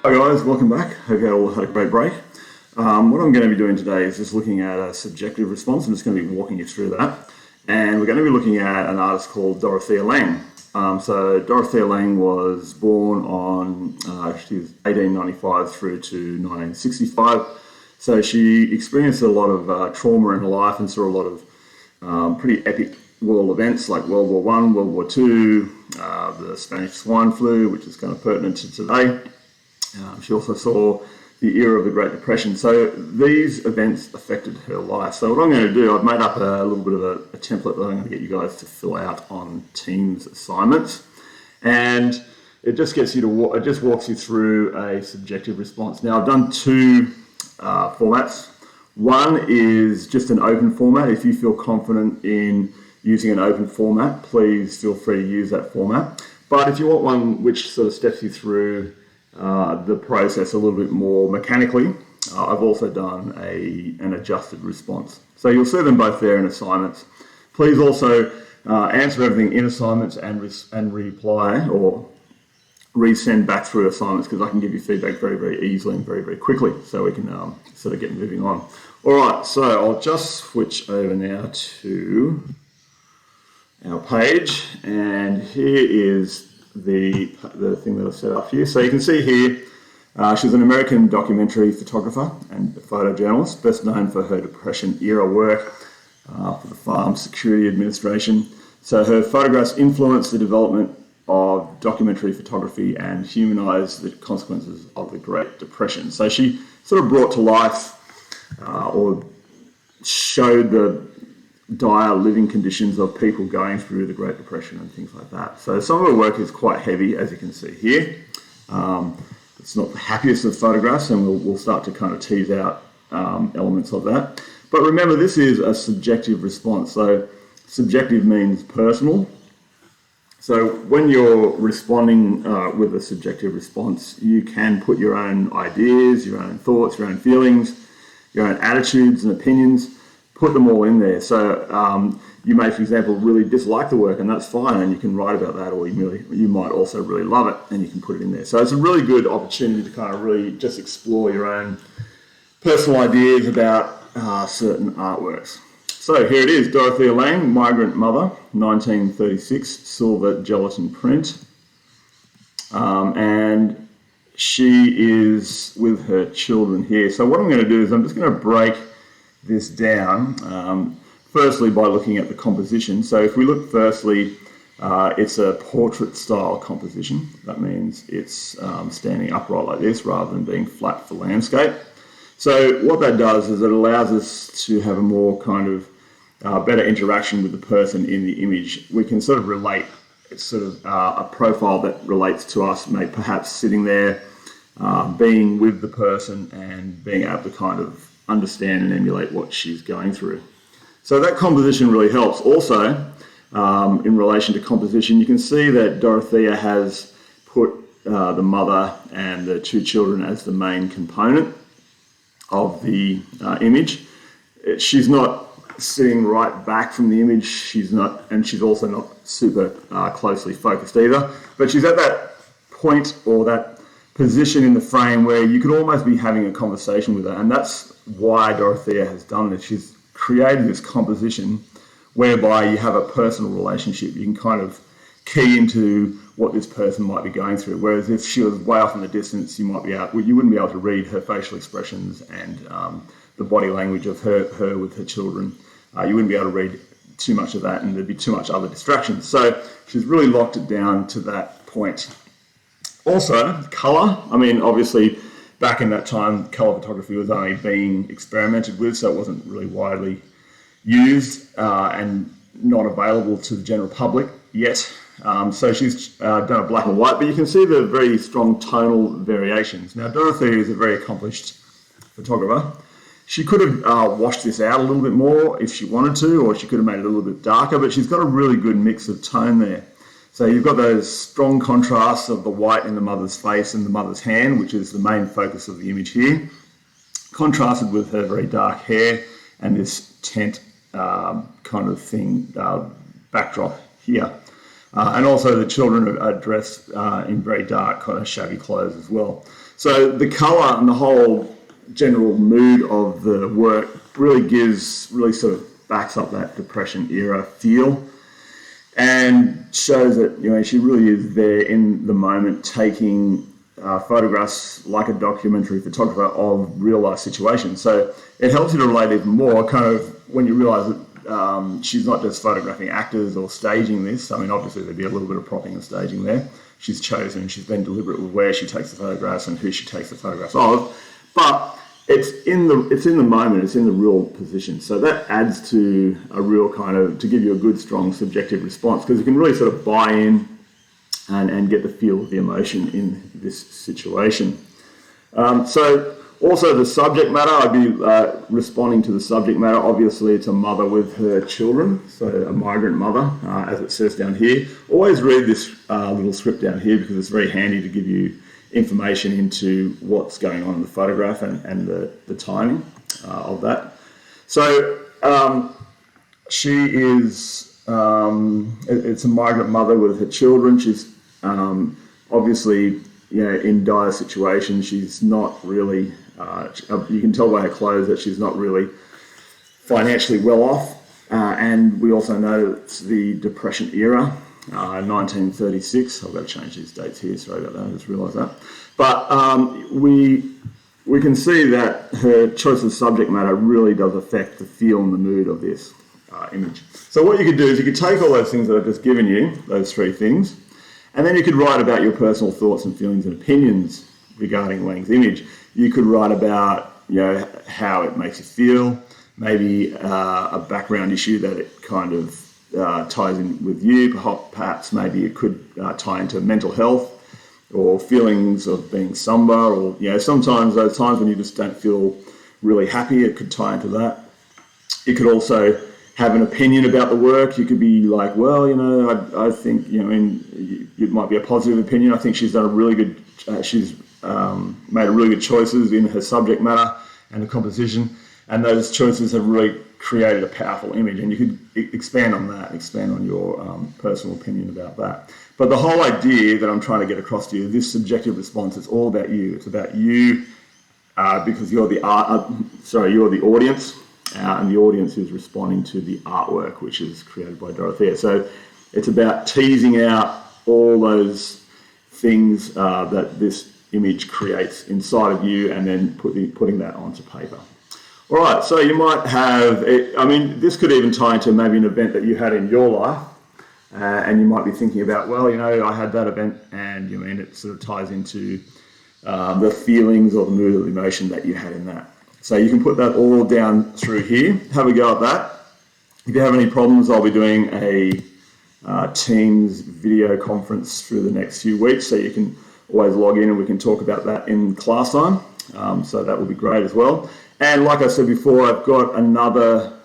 Hi guys, welcome back. Hope you all had a great break. What I'm going to be doing today is just looking at a subjective response. I'm just going to be walking you through that. And we're going to be looking at an artist called Dorothea Lang. So Dorothea Lang was born on, she was 1895 through to 1965. So she experienced a lot of trauma in her life and saw a lot of pretty epic world events like World War I, World War II, the Spanish swine flu, which is kind of pertinent to today. She also saw the era of the Great Depression. So these events affected her life. So what I'm going to do, I've made up a little bit of a template that I'm going to get you guys to fill out on Teams assignments. And it just gets you to, it just walks you through a subjective response. Now I've done two formats. One is just an open format. If you feel confident in using an open format, please feel free to use that format. But if you want one which sort of steps you through the process a little bit more mechanically, I've also done an adjusted response. So you'll see them both there in assignments. Please also answer everything in assignments and reply or resend back through assignments, because I can give you feedback very, very easily and very, very quickly, so we can sort of get moving on. All right, so I'll just switch over now to our page, and here is the thing that I've set up here. So you can see here, she's an American documentary photographer and photojournalist, best known for her Depression era work for the Farm Security Administration. So her photographs influenced the development of documentary photography and humanised the consequences of the Great Depression. So she sort of brought to life or showed the dire living conditions of people going through the Great Depression and things like that. So some of her work is quite heavy, as you can see here. It's not the happiest of photographs, and we'll start to kind of tease out elements of that. But remember, this is a subjective response. So subjective means personal. So when you're responding with a subjective response, you can put your own ideas, your own thoughts, your own feelings, your own attitudes and opinions, put them all in there. So you may, for example, really dislike the work, and that's fine, and you can write about that, or you might also really love it, and you can put it in there. So it's a really good opportunity to kind of really just explore your own personal ideas about certain artworks. So here it is, Dorothea Lang, Migrant Mother, 1936, silver gelatin print. And she is with her children here. So what I'm going to do is I'm just going to break this down, firstly by looking at the composition. So if we look firstly, it's a portrait style composition. That means it's standing upright like this rather than being flat for landscape. So what that does is it allows us to have a more kind of better interaction with the person in the image. We can sort of relate. It's sort of a profile that relates to us, maybe perhaps sitting there, being with the person and being able to kind of understand and emulate what she's going through. So that composition really helps. Also, in relation to composition, you can see that Dorothea has put the mother and the two children as the main component of the image. She's not sitting right back from the image. She's not, and she's also not super closely focused either. But she's at that point or that position in the frame where you could almost be having a conversation with her, and that's why Dorothea has done this. She's created this composition whereby you have a personal relationship. You can kind of key into what this person might be going through. Whereas if she was way off in the distance, you wouldn't be able to read her facial expressions and the body language of her with her children. You wouldn't be able to read too much of that, and there'd be too much other distractions. So she's really locked it down to that point. Also, colour. I mean, obviously, back in that time, colour photography was only being experimented with, so it wasn't really widely used and not available to the general public yet. So she's done a black and white, but you can see the very strong tonal variations. Now, Dorothea is a very accomplished photographer. She could have washed this out a little bit more if she wanted to, or she could have made it a little bit darker, but she's got a really good mix of tone there. So you've got those strong contrasts of the white in the mother's face and the mother's hand, which is the main focus of the image here, contrasted with her very dark hair and this tent kind of thing backdrop here. And also the children are dressed in very dark, kind of shabby clothes as well. So the colour and the whole general mood of the work really sort of backs up that Depression era feel, and shows that, you know, she really is there in the moment, taking photographs like a documentary photographer of real life situations. So it helps you to relate even more, kind of, when you realise that she's not just photographing actors or staging this. I mean, obviously there'd be a little bit of propping and staging there. She's been deliberate with where she takes the photographs and who she takes the photographs of, but it's in the moment, it's in the real position. So that adds to a real kind of, to give you a good, strong, subjective response, because you can really sort of buy in and get the feel of the emotion in this situation. So also the subject matter, I'd be responding to the subject matter. Obviously it's a mother with her children, so a migrant mother, as it says down here. Always read this little script down here, because it's very handy to give you information into what's going on in the photograph and the timing of that. So she is, it's a migrant mother with her children. She's obviously, you know, in dire situation. She's not really, you can tell by her clothes that she's not really financially well off. And we also know it's the Depression era. 1936. I've got to change these dates here, sorry about that, I just realised that. But we can see that her choice of subject matter really does affect the feel and the mood of this image. So what you could do is you could take all those things that I've just given you, those three things, and then you could write about your personal thoughts and feelings and opinions regarding Lang's image. You could write about, you know, how it makes you feel, maybe a background issue that it kind of ties in with you. Perhaps maybe it could tie into mental health or feelings of being somber, or, you know, sometimes those times when you just don't feel really happy, it could tie into that. You could also have an opinion about the work. You could be like, well, you know, I think, you know, it might be a positive opinion. I think she's done a really good, she's made a really good choices in her subject matter and the composition, and those choices have really created a powerful image. And you could expand on that, expand on your personal opinion about that. But the whole idea that I'm trying to get across to you, this subjective response, is all about you. It's about you, because you're the you're the audience, and the audience is responding to the artwork, which is created by Dorothea. So it's about teasing out all those things that this image creates inside of you, and then putting that onto paper. All right, so you might have, this could even tie into maybe an event that you had in your life, and you might be thinking about, well, you know, I had that event, and you mean it sort of ties into the feelings or the mood or the emotion that you had in that. So you can put that all down through here. Have a go at that. If you have any problems, I'll be doing a Teams video conference through the next few weeks, so you can always log in and we can talk about that in class time. So that will be great as well. And like I said before, I've got another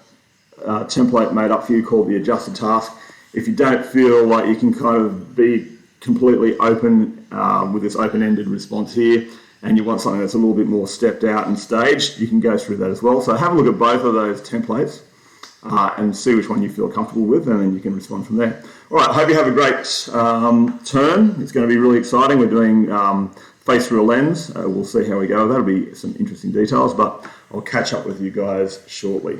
template made up for you called the adjusted task. If you don't feel like you can kind of be completely open with this open-ended response here, and you want something that's a little bit more stepped out and staged, you can go through that as well. So have a look at both of those templates and see which one you feel comfortable with, and then you can respond from there. All right, I hope you have a great term. It's going to be really exciting. We're doing face through a lens. We'll see how we go. That'll be some interesting details, but I'll catch up with you guys shortly.